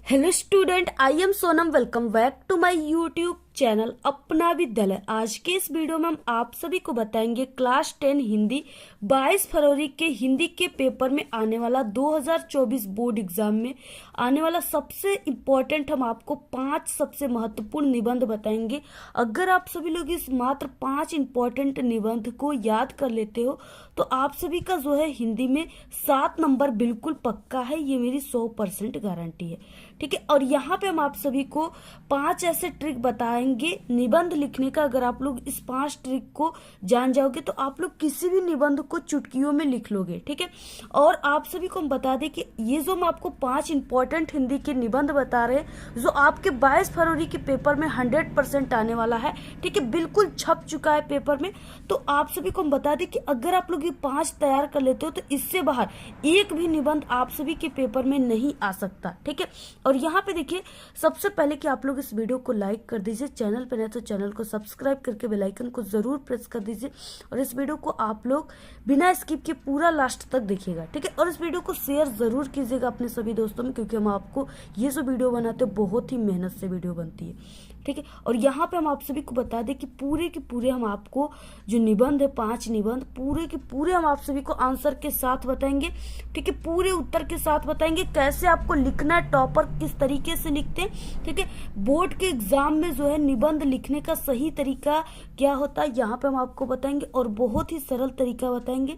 Hello student, I am Sonam. Welcome back to my YouTube channel Apna Vidyalaya. आज के इस video में हम आप सभी को बताएंगे क्लास 10 हिंदी 22 फरवरी के हिंदी के पेपर में आने वाला 2024 बोर्ड एग्जाम में आने वाला सबसे इम्पोर्टेंट हम आपको 5 सबसे महत्वपूर्ण निबंध बताएंगे। अगर आप सभी लोग इस मात्र 5 इम्पोर्टेंट निबंध को याद कर लेते हो तो आप सभी का जो है हिंदी में 7 नंबर बिल्कुल पक्का है। ये मेरी 100% गारंटी है, ठीक है। और यहाँ पे हम आप सभी को 5 ऐसे ट्रिक बताएंगे निबंध लिखने का। अगर आप लोग इस 5 ट्रिक को जान जाओगे तो आप लोग किसी भी निबंध को चुटकियों में लिख लोगे, ठीक है। और आप सभी को हम बता दें कि ये जो हम आपको 5 इंपॉर्टेंट हिंदी के निबंध बता रहे हैं जो आपके 22 फरवरी के पेपर में 100% आने वाला है, ठीक है, बिल्कुल छप चुका है पेपर में। तो आप सभी को हम बता दें कि अगर आप लोग ये 5 तैयार कर लेते हो तो इससे बाहर एक भी निबंध आप सभी के पेपर में नहीं आ सकता, ठीक है। और यहाँ पे देखिए, सबसे पहले कि आप लोग इस वीडियो को लाइक कर दीजिए, चैनल पे नए तो चैनल को सब्सक्राइब करके बेल आइकन को जरूर प्रेस कर दीजिए। और इस वीडियो को आप लोग बिना स्किप के पूरा लास्ट तक देखिएगा, ठीक है। और इस वीडियो को शेयर जरूर कीजिएगा अपने सभी दोस्तों में, क्योंकि हम आपको ये जो वीडियो बनाते हैं बहुत ही मेहनत से वीडियो बनती है, ठीक है। और यहाँ पे हम आप सभी को बता दें कि पूरे के पूरे हम आपको जो निबंध है 5 निबंध पूरे के पूरे हम आप सभी को आंसर के साथ बताएंगे, ठीक है, पूरे उत्तर के साथ बताएंगे कैसे आपको लिखना है, टॉपर किस तरीके से लिखते हैं, ठीक है। बोर्ड के एग्जाम में जो है निबंध लिखने का सही तरीका क्या होता है यहाँ पे हम आपको बताएंगे और बहुत ही सरल तरीका बताएंगे।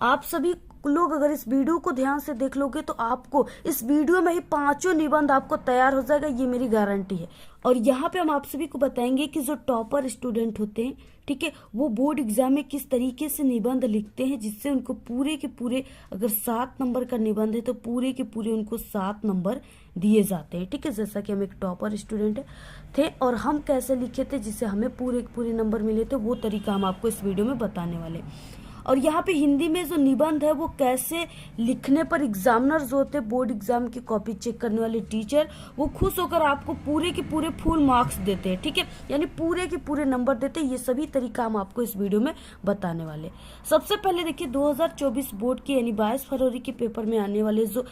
आप सभी लोग अगर इस वीडियो को ध्यान से देख लोगे तो आपको इस वीडियो में ही 5 निबंध आपको तैयार हो जाएगा, ये मेरी गारंटी है। और यहाँ पे हम आप सभी को बताएंगे कि जो टॉपर स्टूडेंट होते हैं, ठीक है, वो बोर्ड एग्जाम में किस तरीके से निबंध लिखते हैं जिससे उनको पूरे के पूरे, अगर 7 नंबर का निबंध है तो पूरे के पूरे उनको 7 नंबर दिए जाते हैं, ठीक है। जैसा कि हम एक टॉपर स्टूडेंट थे और हम कैसे लिखे थे जिससे हमें पूरे के पूरे नंबर मिले थे, वो तरीका हम आपको इस वीडियो में बताने वाले। और यहाँ पे हिंदी में जो निबंध है वो कैसे लिखने पर एग्जामिनर जो होते हैं, बोर्ड एग्जाम की कॉपी चेक करने वाले टीचर, वो खुश होकर आपको पूरे के पूरे फुल मार्क्स देते हैं, ठीक है, यानी पूरे के पूरे नंबर देते हैं। ये सभी तरीका हम आपको इस वीडियो में बताने वाले। सबसे पहले देखिए, 2024 बोर्ड के यानी 22 फरवरी के पेपर में आने वाले जो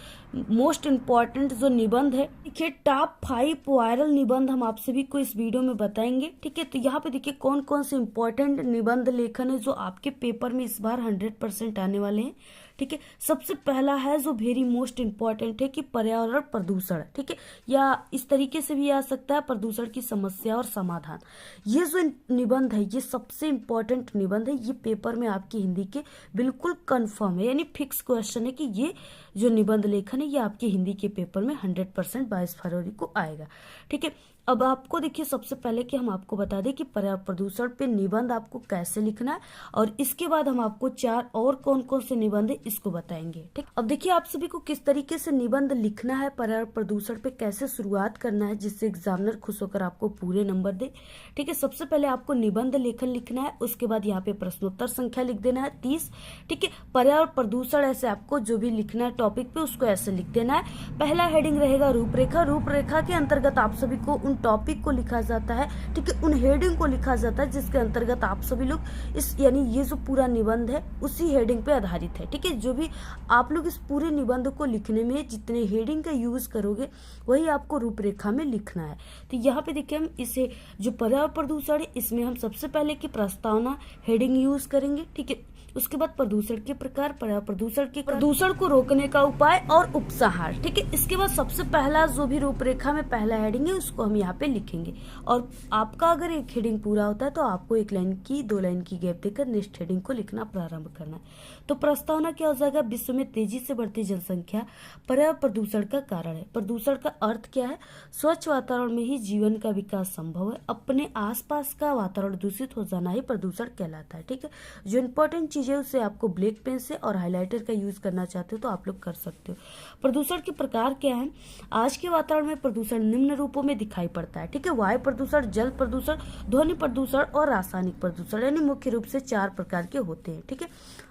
मोस्ट इम्पॉर्टेंट जो निबंध है, देखिए टॉप 5 वायरल निबंध हम आप सभी को इस वीडियो में बताएंगे, ठीक है। तो यहाँ पे देखिए कौन कौन से इम्पोर्टेंट निबंध लेखन है जो आपके पेपर में इस बार 100% आने वाले हैं, ठीक है। सबसे पहला है जो वेरी मोस्ट इम्पॉर्टेंट है कि पर्यावरण प्रदूषण, ठीक है, या इस तरीके से भी आ सकता है प्रदूषण की समस्या और समाधान। ये जो निबंध है ये सबसे इम्पोर्टेंट निबंध है, ये पेपर में आपकी हिंदी के बिल्कुल कंफर्म है, यानी फिक्स क्वेश्चन है कि ये जो निबंध लेखन है ये आपके हिंदी के पेपर में 100% 22 फरवरी को आएगा, ठीक है। अब आपको देखिए, सबसे पहले कि हम आपको बता दें कि पर्यावरण प्रदूषण पे निबंध आपको कैसे लिखना है और इसके बाद हम आपको 4 और कौन कौन से निबंध है इसको बताएंगे, ठीक। अब देखिए आप सभी को किस तरीके से निबंध लिखना है, पर्यावरण प्रदूषण पे कैसे शुरुआत करना है जिससे एग्जामिनर खुश होकर आपको पूरे नंबर दे, ठीक है। सबसे पहले आपको निबंध लेखन लिखना है, उसके बाद यहाँ पे प्रश्नोत्तर संख्या लिख देना है 30, ठीक है। पर्यावरण प्रदूषण ऐसे आपको जो भी लिखना है टॉपिक पे उसको ऐसे लिख देना है। पहला हेडिंग रहेगा रूपरेखा। रूपरेखा के अंतर्गत आप सभी को टॉपिक को लिखा जाता है, ठीक है, उन हेडिंग को लिखा जाता है जिसके अंतर्गत आप सभी लोग इस, यानी ये जो पूरा निबंध है उसी हेडिंग पे आधारित है, ठीक है। जो भी आप लोग इस पूरे निबंध को लिखने में जितने हेडिंग का यूज करोगे वही आपको रूपरेखा में लिखना है। तो यहाँ पे देखिए, हम इसे जो पर्यावरण प्रदूषण है इसमें हम सबसे पहले की प्रस्तावना हेडिंग यूज करेंगे, ठीक है। उसके बाद प्रदूषण के प्रकार, प्रदूषण को रोकने का उपाय और उपसंहार, ठीक है। इसके बाद सबसे पहला जो भी रूपरेखा में पहला हेडिंग है उसको हम यहाँ पे लिखेंगे। और आपका अगर एक हेडिंग पूरा होता है तो आपको 1 लाइन की 2 लाइन की गैप देकर नेक्स्ट हेडिंग को लिखना प्रारंभ करना है। तो प्रस्तावना क्या हो जाएगा, विश्व में तेजी से बढ़ती जनसंख्या पर्यावरण प्रदूषण का कारण है। प्रदूषण का अर्थ क्या है, स्वच्छ वातावरण में ही जीवन का विकास संभव है। अपने आसपास का वातावरण दूषित हो जाना ही प्रदूषण कहलाता है, ठीक है। जो इंपॉर्टेंट चीजें उसे आपको ब्लैक पेन से और हाइलाइटर का यूज करना चाहते हो तो आप लोग कर सकते हो। प्रदूषण के प्रकार क्या है, आज के वातावरण में प्रदूषण निम्न रूपों में दिखाई पड़ता है, ठीक है। वायु प्रदूषण, जल प्रदूषण, ध्वनि प्रदूषण और रासायनिक प्रदूषण, यानी मुख्य रूप से 4 प्रकार के होते हैं, ठीक है।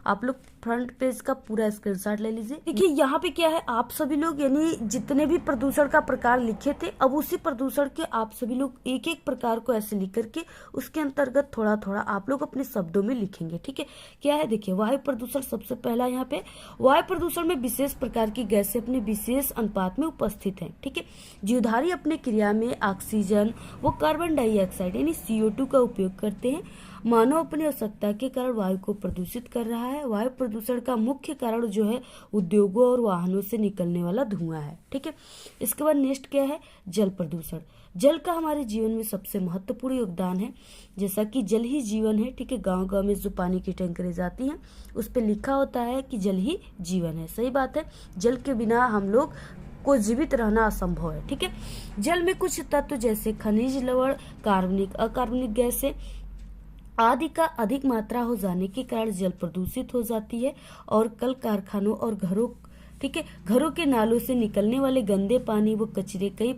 आप लोग फ्रंट पेज का पूरा स्क्रीनशॉट ले लीजिए। देखिए यहाँ पे क्या है, आप सभी लोग यानी जितने भी प्रदूषण का प्रकार लिखे थे अब उसी प्रदूषण के आप सभी लोग एक एक प्रकार को ऐसे लिख करके उसके अंतर्गत थोड़ा थोड़ा आप लोग अपने शब्दों में लिखेंगे, ठीक है। क्या है, है, देखिए वायु प्रदूषण सबसे पहला यहाँ पे। वायु प्रदूषण में विशेष प्रकार की गैसें अपने विशेष अनुपात में उपस्थित हैं, ठीक है। जीवधारी अपने क्रिया में ऑक्सीजन व कार्बन डाइऑक्साइड यानी CO2 का उपयोग करते हैं। मानव अपनी आवश्यकता के कारण वायु को प्रदूषित कर रहा है। वायु प्रदूषण का मुख्य कारण जो है उद्योगों और वाहनों से निकलने वाला धुआं है, ठीक है। इसके बाद नेक्स्ट क्या है, जल प्रदूषण। जल का हमारे जीवन में सबसे महत्वपूर्ण योगदान है, जैसा कि जल ही जीवन है, ठीक है। गांव गांव में जो पानी की टैंकरें जाती हैं उस पर लिखा होता है कि जल ही जीवन है, सही बात है। जल के बिना हम लोग को जीवित रहना असंभव है, ठीक है। जल में कुछ तत्व जैसे खनिज, लवण, कार्बनिक, अकार्बनिक गैसें आदि का अधिक मात्रा हो जाने के कारण जल प्रदूषित हो जाती है और कल कारखानों और घरों, ठीक है, घरों के नालों से निकलने वाले गंदे पानी व कचरे कई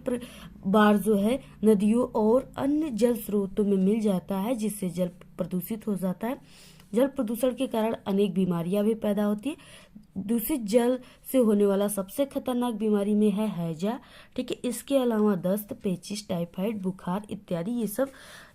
बार जो है नदियों और अन्य जल स्रोतों में मिल जाता है, जिससे जल प्रदूषित हो जाता है। जल प्रदूषण के कारण अनेक बीमारियां भी पैदा होती है। दूषित जल से होने वाला सबसे खतरनाक बीमारी में है हैजा, ठीक है। इसके अलावा दस्त, पेचिश, टाइफाइड, बुखार इत्यादि ये सब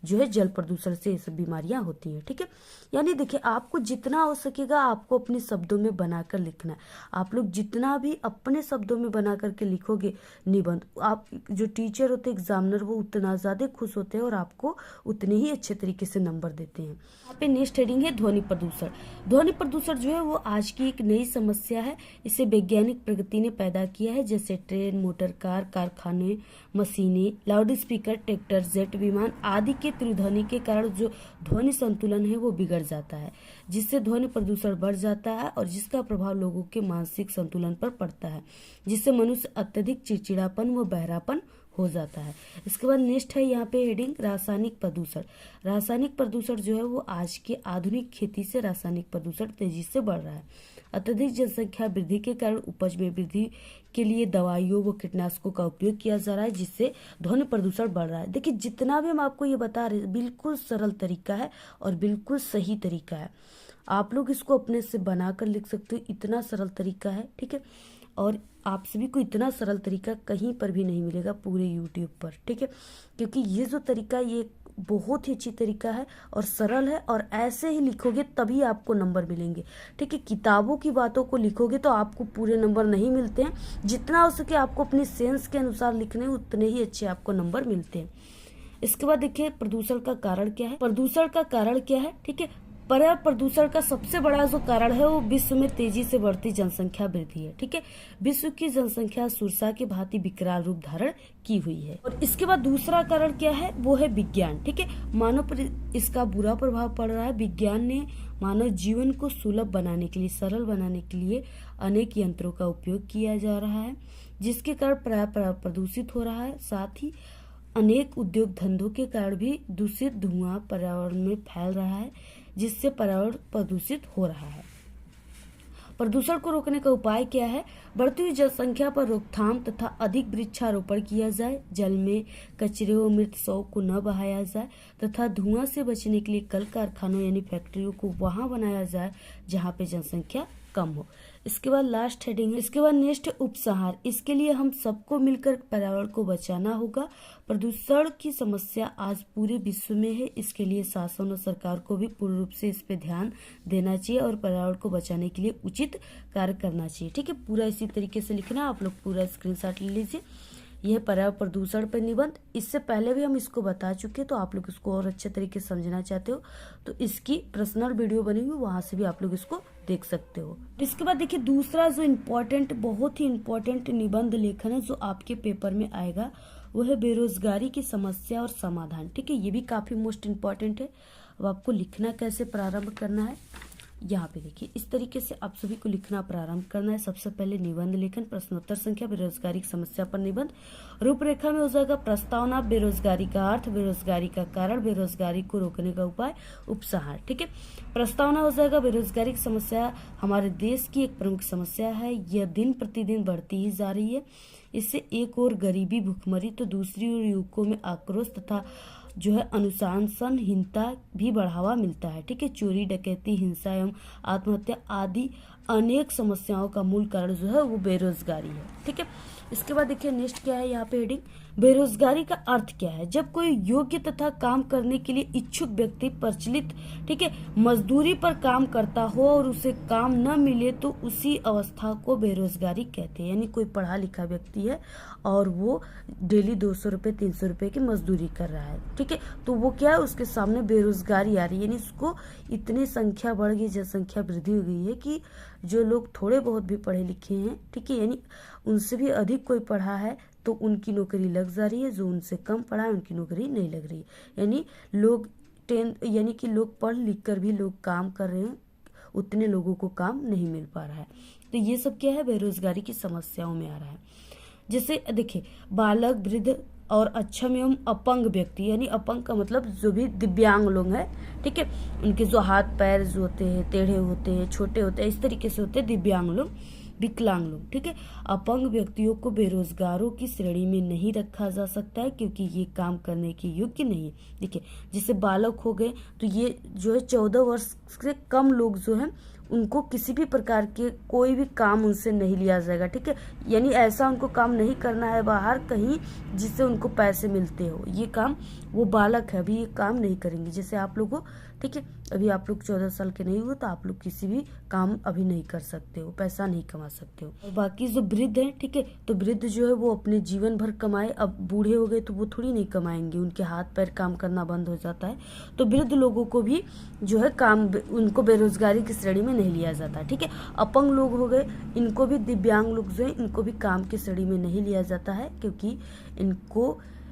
जो है जल प्रदूषण से ये सब बीमारियां होती हैं, ठीक है। यानी देखिए आपको जितना हो सकेगा आपको अपने शब्दों में बनाकर लिखना है। आप लोग जितना भी अपने शब्दों में बना करके लिखोगे निबंध, आप जो टीचर होते हैं एग्जामिनर वो उतना ज्यादा खुश होते हैं और आपको उतने ही अच्छे तरीके से नंबर देते हैं। यहाँ पे नेक्स्ट हेडिंग है ध्वनि प्रदूषण। ध्वनि प्रदूषण जो है वो आज की एक नई समस्या है। इसे वैज्ञानिक प्रगति ने पैदा किया है, जैसे ट्रेन, मोटर कार, कारखाने, मशीनें, लाउड स्पीकर, ट्रैक्टर, जेट विमान आदि के त्रिध्वनि के कारण जो ध्वनि संतुलन है वो बिगड़ जाता है, जिससे ध्वनि प्रदूषण बढ़ जाता है और जिसका प्रभाव लोगों के मानसिक संतुलन पर पड़ता है, जिससे मनुष्य अत्यधिक चिड़चिड़ापन व बहरापन हो जाता है। इसके बाद नेक्स्ट है यहाँ पे हेडिंग रासायनिक प्रदूषण। रासायनिक प्रदूषण जो है वो आज के आधुनिक खेती से रासायनिक प्रदूषण तेजी से बढ़ रहा है। अत्यधिक जनसंख्या वृद्धि के कारण उपज में वृद्धि के लिए दवाइयों व कीटनाशकों का उपयोग किया जा रहा है, जिससे ध्वनि प्रदूषण बढ़ रहा है। देखिए जितना भी हम आपको ये बता रहे हैं बिल्कुल सरल तरीका है और बिल्कुल सही तरीका है। आप लोग इसको अपने से बनाकर लिख सकते हो, इतना सरल तरीका है, ठीक है। और आप सभी को इतना सरल तरीका कहीं पर भी नहीं मिलेगा पूरे YouTube पर, ठीक है। क्योंकि ये जो तरीका ये बहुत ही अच्छी तरीका है और सरल है और ऐसे ही लिखोगे तभी आपको नंबर मिलेंगे, ठीक है। किताबों की बातों को लिखोगे तो आपको पूरे नंबर नहीं मिलते हैं। जितना हो सके आपको अपनी सेंस के अनुसार लिखने उतने ही अच्छे आपको नंबर मिलते हैं। इसके बाद देखिए प्रदूषण का कारण क्या है। प्रदूषण का कारण क्या है, ठीक है। पर्यावरण प्रदूषण का सबसे बड़ा जो कारण है वो विश्व में तेजी से बढ़ती जनसंख्या वृद्धि है, ठीक है। विश्व की जनसंख्या सुरसा के भांति विकराल रूप धारण की हुई है। और इसके बाद दूसरा कारण क्या है, वो है विज्ञान, ठीक है। मानव पर इसका बुरा प्रभाव पड़ रहा है। विज्ञान ने मानव जीवन को सुलभ बनाने के लिए, सरल बनाने के लिए अनेक यंत्रों का उपयोग किया जा रहा है, जिसके कारण पर्यावरण प्रदूषित हो रहा है। साथ ही अनेक उद्योग धंधों के कारण भी दूषित धुआं पर्यावरण में फैल रहा है, जिससे पर्यावरण प्रदूषित हो रहा है। प्रदूषण को रोकने का उपाय क्या है? बढ़ती हुई जनसंख्या पर रोकथाम तथा अधिक वृक्षारोपण किया जाए, जल में कचरे व मृत शव को न बहाया जाए तथा धुआं से बचने के लिए कल कारखानों यानी फैक्ट्रियों को वहां बनाया जाए जहां पे जनसंख्या कम हो। इसके बाद लास्ट हेडिंग है, इसके बाद नेक्स्ट उपसंहार। इसके लिए हम सबको मिलकर पर्यावरण को बचाना होगा। प्रदूषण की समस्या आज पूरे विश्व में है। इसके लिए शासन और सरकार को भी पूर्ण रूप से इस पे ध्यान देना चाहिए और पर्यावरण को बचाने के लिए उचित कार्य करना चाहिए, ठीक है। पूरा इसी तरीके से लिखना, आप लोग पूरा स्क्रीनशॉट ले लीजिए। यह पर्यावरण प्रदूषण पर निबंध, इससे पहले भी हम इसको बता चुके, तो आप लोग इसको और अच्छे तरीके से समझना चाहते हो तो इसकी पर्सनल वीडियो बनी हुई, वहां से भी आप लोग इसको देख सकते हो। इसके बाद देखिए दूसरा जो इम्पोर्टेंट, बहुत ही इम्पोर्टेंट निबंध लेखन है जो आपके पेपर में आएगा, वो है बेरोजगारी की समस्या और समाधान, ठीक है। ये भी काफी मोस्ट इम्पोर्टेंट है। अब आपको लिखना कैसे प्रारंभ करना है, यहाँ पे देखिए इस तरीके से आप सभी को लिखना प्रारंभ करना है। सबसे पहले निबंध लेखन, प्रश्नोत्तर संख्या, बेरोजगारी की समस्या पर निबंध। रूपरेखा में हो जाएगा प्रस्तावना, बेरोजगारी का अर्थ, बेरोजगारी का कारण, बेरोजगारी को रोकने का उपाय, उपसंहार, ठीक है। प्रस्तावना हो जाएगा बेरोजगारी की समस्या हमारे देश की एक प्रमुख समस्या है। यह दिन प्रतिदिन बढ़ती ही जा रही है। इससे एक और गरीबी, भुखमरी तो दूसरी ओर युवकों में आक्रोश तथा जो है अनुशासनहीनता भी बढ़ावा मिलता है, ठीक है। चोरी, डकैती, हिंसा एवं आत्महत्या आदि अनेक समस्याओं का मूल कारण जो है वो बेरोजगारी है, ठीक है। इसके बाद देखिए नेक्स्ट क्या है यहाँ पे हेडिंग, बेरोजगारी का अर्थ क्या है। जब कोई योग्य तथा काम करने के लिए इच्छुक व्यक्ति प्रचलित, ठीक है, मजदूरी पर काम करता हो और उसे काम न मिले तो उसी अवस्था को बेरोजगारी कहते हैं। यानी कोई पढ़ा लिखा व्यक्ति है और वो डेली 200 रुपये 300 रुपये की मजदूरी कर रहा है, ठीक है, तो वो क्या है, उसके सामने बेरोजगारी आ रही है। यानी उसको इतनी संख्या बढ़ गई, जनसंख्या वृद्धि हो गई है कि जो लोग थोड़े बहुत भी पढ़े लिखे हैं, ठीक है, यानी उनसे भी अधिक कोई पढ़ा है तो उनकी नौकरी लग जा रही है, जो उनसे कम पढ़ा है उनकी नौकरी नहीं लग रही है। यानी लोग यानी कि लोग पढ़ लिख कर भी लोग काम कर रहे हैं, उतने लोगों को काम नहीं मिल पा रहा है। तो ये सब क्या है, बेरोजगारी की समस्याओं में आ रहा है। जैसे देखिए, बालक, वृद्ध और अक्षम एवं अपंग व्यक्ति, यानी अपंग का मतलब जो भी दिव्यांग लोग हैं, ठीक है, उनके जो हाथ पैर जो होते हैं टेढ़े होते हैं, छोटे होते हैं, इस तरीके से होते हैं दिव्यांग लोग, विकलांग लोग, ठीक है। अपंग व्यक्तियों को बेरोजगारों की श्रेणी में नहीं रखा जा सकता है क्योंकि ये काम करने के योग्य नहीं है। देखिए, जैसे बालक हो गए तो ये जो है 14 वर्ष से कम लोग जो हैं उनको किसी भी प्रकार के कोई भी काम उनसे नहीं लिया जाएगा, ठीक है। यानी ऐसा उनको काम नहीं करना है बाहर कहीं जिससे उनको पैसे मिलते हो, ये काम वो बालक है अभी ये काम नहीं करेंगे। जैसे आप लोगों, ठीक है, अभी आप लोग 14 साल के नहीं हो तो आप लोग किसी भी काम अभी नहीं कर सकते हो, पैसा नहीं कमा सकते हो। और बाकी जो वृद्ध हैं, ठीक है, तो वृद्ध जो है वो अपने जीवन भर कमाए, अब बूढ़े हो गए तो वो थोड़ी नहीं कमाएंगे, उनके हाथ पैर काम करना बंद हो जाता है। तो वृद्ध लोगों को भी जो है काम, उनको बेरोजगारी की श्रेणी में नहीं लिया जाता, ठीक है। अपंग लोग हो गए, इनको भी, दिव्यांग लोग जो है इनको भी काम की श्रेणी में नहीं लिया जाता है क्योंकि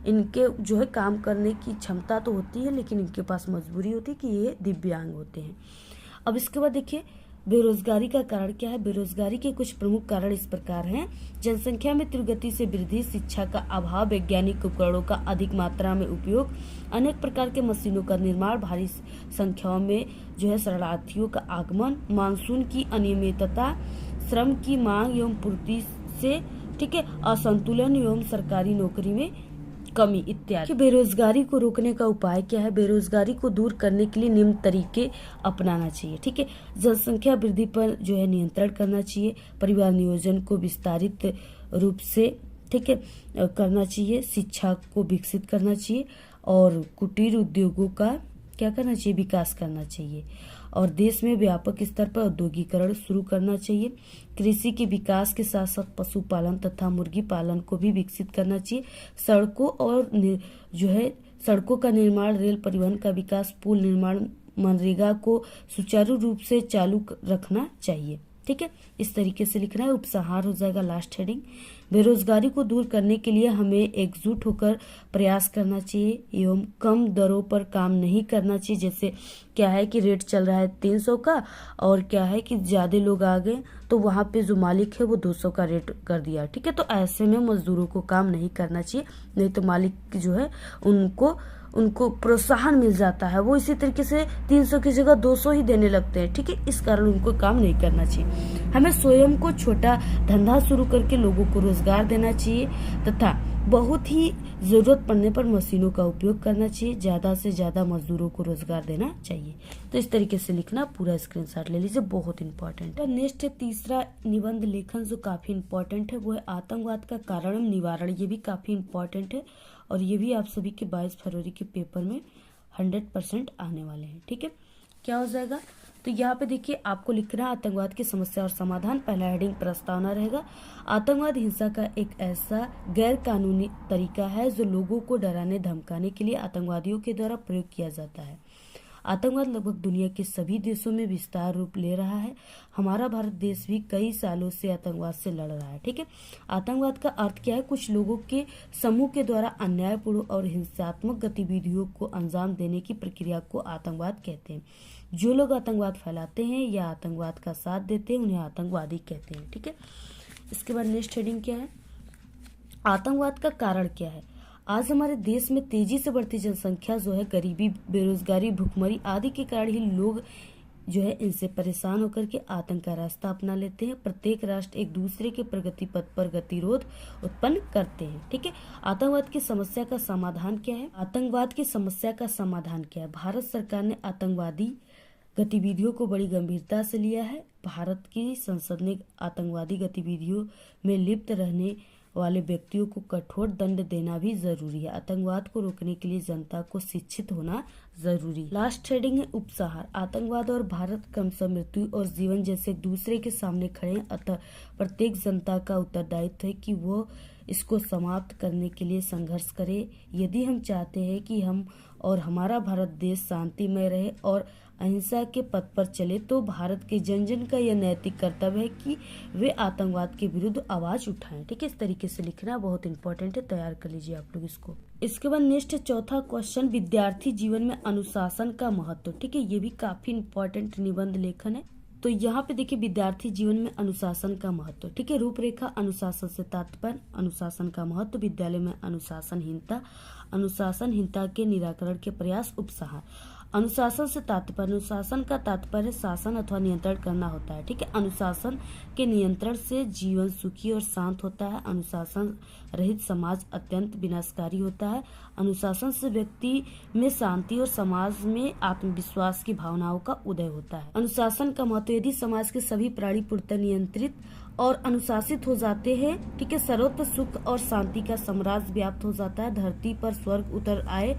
इनके जो है काम करने की क्षमता तो होती है लेकिन इनके पास मजबूरी होती है कि ये दिव्यांग होते हैं। अब इसके बाद देखिए, बेरोजगारी का कारण क्या है। बेरोजगारी के कुछ प्रमुख कारण इस प्रकार हैं, जनसंख्या में तीव्र गति से वृद्धि, शिक्षा का अभाव, वैज्ञानिक उपकरणों का अधिक मात्रा में उपयोग, अनेक प्रकार के मशीनों का निर्माण, भारी संख्याओं में जो है शरणार्थियों का आगमन, मानसून की अनियमितता, श्रम की मांग एवं पूर्ति से, ठीक है, असंतुलन एवं सरकारी नौकरी में कमी इत्यादि। बेरोजगारी को रोकने का उपाय क्या है। बेरोजगारी को दूर करने के लिए निम्न तरीके अपनाना चाहिए, ठीक है। जनसंख्या वृद्धि पर जो है नियंत्रण करना चाहिए, परिवार नियोजन को विस्तारित रूप से, ठीक है, करना चाहिए, शिक्षा को विकसित करना चाहिए और कुटीर उद्योगों का क्या करना चाहिए, विकास करना चाहिए और देश में व्यापक स्तर पर औद्योगिकरण शुरू करना चाहिए। कृषि के विकास के साथ साथ पशुपालन तथा मुर्गी पालन को भी विकसित करना चाहिए। सड़कों और जो है सड़कों का निर्माण, रेल परिवहन का विकास, पुल निर्माण, मनरेगा को सुचारू रूप से चालू रखना चाहिए, ठीक है। इस तरीके से लिखना है। उपसंहार हो जाएगा लास्ट हेडिंग, बेरोजगारी को दूर करने के लिए हमें एकजुट होकर प्रयास करना चाहिए एवं कम दरों पर काम नहीं करना चाहिए। जैसे क्या है कि रेट चल रहा है 300 का और क्या है कि ज्यादा लोग आ गए तो वहां पे जो मालिक है वो 200 का रेट कर दिया, ठीक है। तो ऐसे में मजदूरों को काम नहीं करना चाहिए, नहीं तो मालिक जो है उनको प्रोत्साहन मिल जाता है, वो इसी तरीके से 300 की जगह 200 ही देने लगते हैं, ठीक है। इस कारण उनको काम नहीं करना चाहिए। हमें स्वयं को छोटा धंधा शुरू करके लोगों को रोजगार देना चाहिए तथा बहुत ही जरूरत पड़ने पर मशीनों का उपयोग करना चाहिए, ज्यादा से ज्यादा मजदूरों को रोजगार देना चाहिए। तो इस तरीके से लिखना, पूरा स्क्रीनशॉट ले लीजिए, बहुत इंपॉर्टेंट है। नेक्स्ट है तीसरा निबंध लेखन जो काफी इंपॉर्टेंट है, वो है आतंकवाद का कारण एवं निवारण। ये भी काफी इंपॉर्टेंट है और ये भी आप सभी के 22 फरवरी के पेपर में 100% आने वाले हैं, ठीक है। क्या हो जाएगा, तो यहाँ पे देखिए आपको लिखना है आतंकवाद की समस्या और समाधान। पहला हेडिंग प्रस्तावना रहेगा। आतंकवाद हिंसा का एक ऐसा गैर कानूनी तरीका है जो लोगों को डराने धमकाने के लिए आतंकवादियों के द्वारा प्रयोग किया जाता है। आतंकवाद लगभग दुनिया के सभी देशों में विस्तार रूप ले रहा है। हमारा भारत देश भी कई सालों से आतंकवाद से लड़ रहा है, ठीक है। आतंकवाद का अर्थ क्या है, कुछ लोगों के समूह के द्वारा अन्यायपूर्ण और हिंसात्मक गतिविधियों को अंजाम देने की प्रक्रिया को आतंकवाद कहते हैं। जो लोग आतंकवाद फैलाते हैं या आतंकवाद का साथ देते हैं उन्हें आतंकवादी कहते हैं, ठीक है। इसके बाद नेक्स्ट हेडिंग क्या है, आतंकवाद का कारण क्या है। आज हमारे देश में तेजी से बढ़ती जनसंख्या जो है गरीबी, बेरोजगारी, भुखमरी आदि के कारण ही लोग जो है इनसे परेशान होकर के आतंक का रास्ता अपना लेते हैं। प्रत्येक राष्ट्र एक दूसरे के प्रगति पथ पर गतिरोध उत्पन्न करते हैं, ठीक है। आतंकवाद की समस्या का समाधान क्या है। आतंकवाद की समस्या का समाधान क्या है। भारत सरकार ने आतंकवादी गतिविधियों को बड़ी गंभीरता से लिया है। भारत की संसद ने आतंकवादी गतिविधियों में लिप्त रहने वाले व्यक्तियों को कठोर दंड देना भी जरूरी है। आतंकवाद को रोकने के लिए जनता को शिक्षित होना जरूरी है। लास्ट हेडिंग है उपसंहार। आतंकवाद और भारत क्रमशः मृत्यु और जीवन जैसे दूसरे के सामने खड़े हैं, अतः प्रत्येक जनता का उत्तरदायित्व है कि वो इसको समाप्त करने के लिए संघर्ष करे। यदि हम चाहते हैं कि हम और हमारा भारत देश शांतिमय रहे और अहिंसा के पथ पर चले, तो भारत के जन जन का यह नैतिक कर्तव्य है कि वे आतंकवाद के विरुद्ध आवाज उठाएं। ठीक है, इस तरीके से लिखना बहुत इंपॉर्टेंट है, तैयार कर लीजिए आप लोग इसको। इसके बाद नेक्स्ट चौथा क्वेश्चन, विद्यार्थी जीवन में अनुशासन का महत्व। ठीक है, ये भी काफी इंपॉर्टेंट निबंध लेखन है। तो यहाँ पे देखिए विद्यार्थी जीवन में अनुशासन का महत्व। ठीक है, रूपरेखा। अनुशासन से तात्पर्य, अनुशासन का महत्व, विद्यालय में अनुशासनहीनता, अनुशासनहीनता के निराकरण के प्रयास, उपसंहार। अनुशासन से तात्पर्य, अनुशासन का तात्पर्य शासन अथवा नियंत्रण करना होता है। ठीक है, अनुशासन के नियंत्रण से जीवन सुखी और शांत होता है। अनुशासन रहित समाज अत्यंत विनाशकारी होता है। अनुशासन से व्यक्ति में शांति और समाज में आत्मविश्वास की भावनाओं का उदय होता है। अनुशासन का महत्व, यदि समाज के सभी प्राणी पूर्णतः नियंत्रित और अनुशासित हो जाते हैं, ठीक है, सर्वत्र सुख और शांति का साम्राज्य व्याप्त हो जाता है, धरती पर स्वर्ग उतर आए।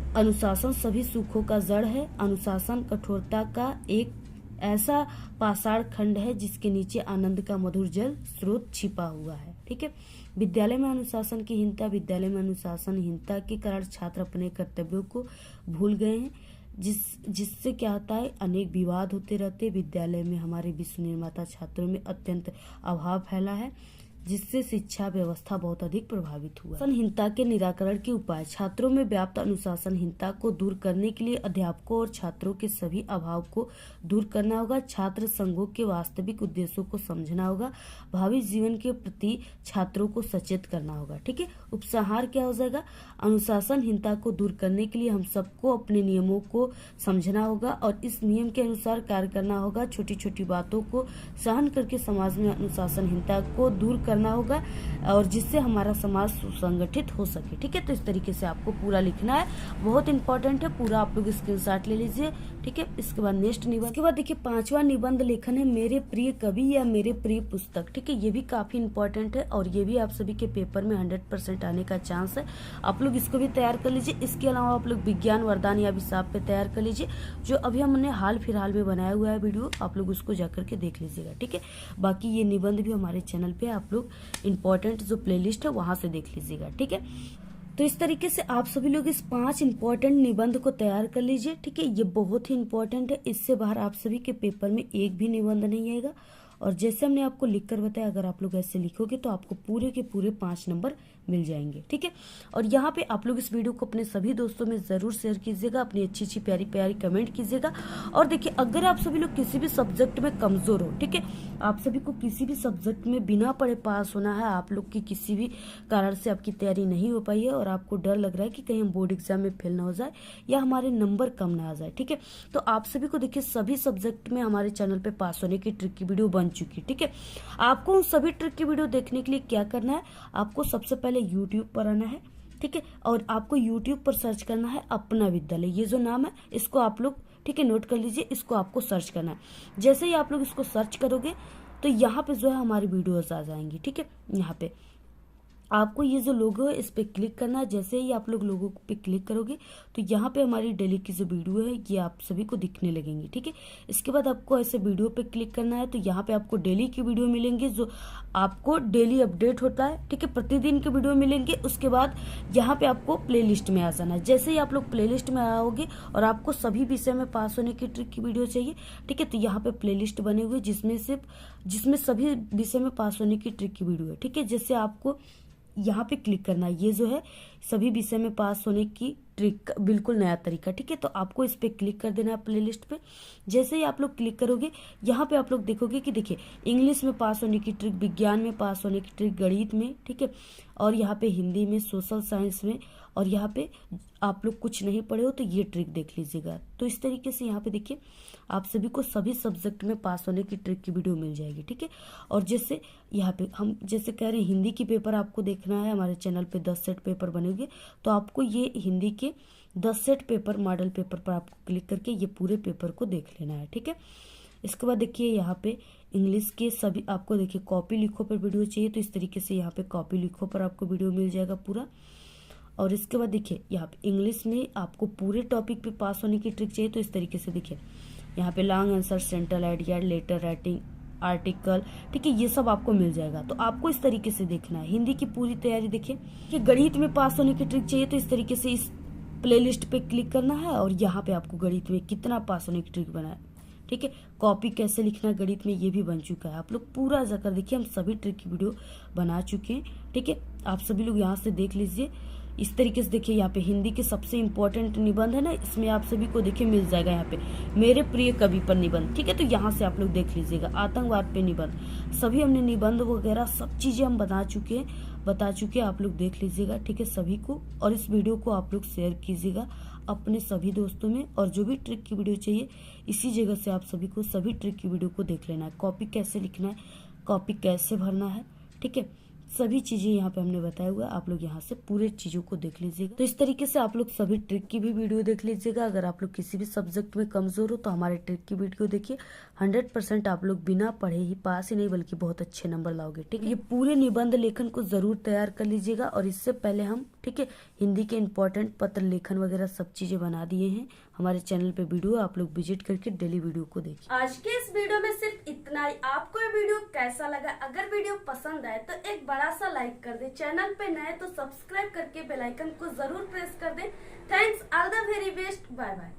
अनुशासन सभी सुखों का जड़ है। अनुशासन कठोरता का एक ऐसा पाषाण खंड है जिसके नीचे आनंद का मधुर जल स्रोत छिपा हुआ है। ठीक है, विद्यालय में अनुशासन की हीनता। विद्यालय में अनुशासनहीनता के कारण छात्र अपने कर्तव्यों को भूल गए हैं, जिससे क्या होता है, अनेक विवाद होते रहते। विद्यालय में हमारे विश्व निर्माता छात्रों में अत्यंत अभाव फैला है, जिससे शिक्षा व्यवस्था बहुत अधिक प्रभावित हुआ। अनुशासनहीनता के निराकरण के उपाय। छात्रों में व्याप्त अनुशासनहीनता को दूर करने के लिए अध्यापकों और छात्रों के सभी अभाव को दूर करना होगा। छात्र संघों के वास्तविक उद्देश्यों को समझना होगा। भावी जीवन के प्रति छात्रों को सचेत करना होगा। ठीक है, उपसंहार क्या हो जाएगा, अनुशासनहीनता को दूर करने के लिए हम सबको अपने नियमों को समझना होगा और इस नियम के अनुसार कार्य करना होगा। छोटी छोटी बातों को सहन करके समाज में अनुशासनहीनता को दूर करना होगा और जिससे हमारा समाज सुसंगठित हो सके। ठीक है, तो इस तरीके से आपको पूरा लिखना है, बहुत इंपॉर्टेंट है, पूरा आप लोग स्क्रीनशॉट ले लीजिए। ठीक है, इसके बाद नेक्स्ट निबंध। इसके बाद देखिए पांचवा निबंध लेखन है मेरे प्रिय कवि या मेरे प्रिय पुस्तक। ठीक है, ये भी काफी इंपॉर्टेंट है और ये भी आप सभी के पेपर में 100% आने का चांस है। आप लोग इसको भी तैयार कर लीजिए। इसके अलावा आप लोग विज्ञान वरदान या अभिशाप पे तैयार कर लीजिए, जो अभी हमने हाल फिलहाल में बनाया हुआ है वीडियो, आप लोग उसको जाकर के देख लीजिएगा। ठीक है, बाकी ये निबंध भी हमारे चैनल पे आप लोग इंपॉर्टेंट जो प्लेलिस्ट है वहां से देख लीजिएगा। ठीक है, तो इस तरीके से आप सभी लोग इस 5 इंपॉर्टेंट निबंध को तैयार कर लीजिए। ठीक है, ये बहुत ही इंपॉर्टेंट है, इससे बाहर आप सभी के पेपर में एक भी निबंध नहीं आएगा। और जैसे हमने आपको लिखकर बताया, अगर आप लोग ऐसे लिखोगे तो आपको पूरे के पूरे 5 नंबर मिल जाएंगे। ठीक है, और यहाँ पे आप लोग इस वीडियो को अपने सभी दोस्तों में जरूर शेयर कीजिएगा, अपनी अच्छी अच्छी प्यारी प्यारी कमेंट कीजिएगा। और देखिए अगर आप सभी लोग किसी भी सब्जेक्ट में कमजोर हो, ठीक है, आप सभी को किसी भी सब्जेक्ट में बिना पढ़े पास होना है, आप लोग की किसी भी कारण से आपकी तैयारी नहीं हो पाई है और आपको डर लग रहा है कि कहीं हम बोर्ड एग्जाम में फेल ना हो जाए या हमारे नंबर कम ना आ जाए। ठीक है, तो आप सभी को देखिए सभी सब्जेक्ट में हमारे चैनल पे पास होने की ट्रिक की वीडियो बन चुकी। ठीक है, आपको उन सभी ट्रिक की वीडियो देखने के लिए क्या करना है, आपको सबसे पहले YouTube पर आना है। ठीक है, और आपको YouTube पर सर्च करना है अपना विद्यालय, ये जो नाम है इसको आप लोग ठीक है नोट कर लीजिए, इसको आपको सर्च करना है। जैसे ही आप लोग इसको सर्च करोगे तो यहाँ पे जो है हमारी वीडियोस आ जाएंगी। ठीक है, यहाँ पे आपको ये जो लोगो है इस पे क्लिक करना है। जैसे ही आप लोग लोगो पे क्लिक करोगे तो यहाँ पे हमारी डेली की जो वीडियो है ये आप सभी को दिखने लगेंगी। ठीक है, इसके बाद आपको ऐसे वीडियो पे क्लिक करना है, तो यहाँ पे आपको डेली की वीडियो मिलेंगे जो आपको डेली अपडेट होता है। ठीक है, प्रतिदिन के वीडियो मिलेंगे। उसके बाद यहाँ पे आपको प्ले लिस्ट में आ जाना है। जैसे ही आप लोग प्ले लिस्ट में आओगे और आपको सभी विषय में पास होने की ट्रिक की वीडियो चाहिए, ठीक है, तो यहाँ पे प्ले लिस्ट बने हुए जिसमें सभी विषय में पास होने की ट्रिक की वीडियो है। ठीक है, जैसे आपको यहाँ पे क्लिक करना है, ये जो है सभी विषय में पास होने की ट्रिक, बिल्कुल नया तरीका। ठीक है, तो आपको इस पे क्लिक कर देना है प्लेलिस्ट पे। जैसे ही आप लोग क्लिक करोगे यहाँ पे आप लोग देखोगे कि देखिए इंग्लिश में पास होने की ट्रिक, विज्ञान में पास होने की ट्रिक, गणित में, ठीक है, और यहाँ पे हिंदी में, सोशल साइंस में, और यहाँ पे आप लोग कुछ नहीं पढ़े हो तो ये ट्रिक देख लीजिएगा। तो इस तरीके से यहाँ पे देखिए आप सभी को सभी सब्जेक्ट में पास होने की ट्रिक की वीडियो मिल जाएगी। ठीक है, और जैसे यहाँ पे हम जैसे कह रहे हैं हिंदी की पेपर आपको देखना है, हमारे चैनल पे 10 सेट पेपर बनेंगे, तो आपको ये हिंदी के 10 सेट पेपर मॉडल पेपर पर आपको क्लिक करके ये पूरे पेपर को देख लेना है। ठीक है, इसके बाद देखिए यहाँ पे इंग्लिश के सभी आपको देखिए कॉपी लिखो पर वीडियो चाहिए तो इस तरीके से यहाँ पे कॉपी लिखो पर आपको वीडियो मिल जाएगा पूरा। और इसके बाद देखिए यहाँ पे इंग्लिश में आपको पूरे टॉपिक पे पास होने की ट्रिक चाहिए तो इस तरीके से देखिए यहाँ पे long answer, central idea, letter writing, article, ठीक है, ये सब आपको मिल जाएगा। तो आपको इस तरीके से देखना है। हिंदी की पूरी तैयारी देखिए कि गणित में पास होने की ट्रिक चाहिए तो इस तरीके से इस प्लेलिस्ट पे क्लिक करना है और यहाँ पे आपको गणित में कितना पास होने की ट्रिक बना है, ठीक है। कॉपी कैसे लिखना गणित में ये भी बन चुका है, आप लोग पूरा जाकर देखिए, हम सभी ट्रिक की वीडियो बना चुके हैं, ठीक है। आप सभी लोग यहाँ से देख लीजिए। इस तरीके से देखिए यहाँ पे हिंदी के सबसे इम्पोर्टेंट निबंध है ना, इसमें आप सभी को देखिए मिल जाएगा यहाँ पे मेरे प्रिय कवि पर निबंध, ठीक है। तो यहाँ से आप लोग देख लीजिएगा आतंकवाद पे निबंध, सभी हमने निबंध वगैरह सब चीजें हम बता चुके हैं, आप लोग देख लीजिएगा, ठीक है सभी को। और इस वीडियो को आप लोग शेयर कीजिएगा अपने सभी दोस्तों में। और जो भी ट्रिक की वीडियो चाहिए इसी जगह से आप सभी को सभी ट्रिक की वीडियो को देख लेना है। कॉपी कैसे लिखना है, कॉपी कैसे भरना है, ठीक है, सभी चीजें यहाँ पे हमने बताया हुआ है। आप लोग यहाँ से पूरे चीजों को देख लीजिएगा। तो इस तरीके से आप लोग सभी ट्रिक की भी वीडियो देख लीजिएगा। अगर आप लोग किसी भी सब्जेक्ट में कमजोर हो तो हमारे ट्रिक की वीडियो देखिए, 100% आप लोग बिना पढ़े ही पास ही नहीं बल्कि बहुत अच्छे नंबर लाओगे, ठीक है। ये पूरे निबंध लेखन को जरूर तैयार कर लीजिएगा। और इससे पहले हम, ठीक है, हिंदी के इंपॉर्टेंट पत्र लेखन वगैरह सब चीजें बना दिए हैं हमारे चैनल पे वीडियो, आप लोग विजिट करके डेली वीडियो को देखिए। आज के इस वीडियो में सिर्फ इतना ही। आपको ये वीडियो कैसा लगा? अगर वीडियो पसंद आए तो एक बड़ा सा लाइक कर दे, चैनल पे नए तो सब्सक्राइब करके बेल आइकन को जरूर प्रेस कर दे। Thanks, all the very best, bye bye.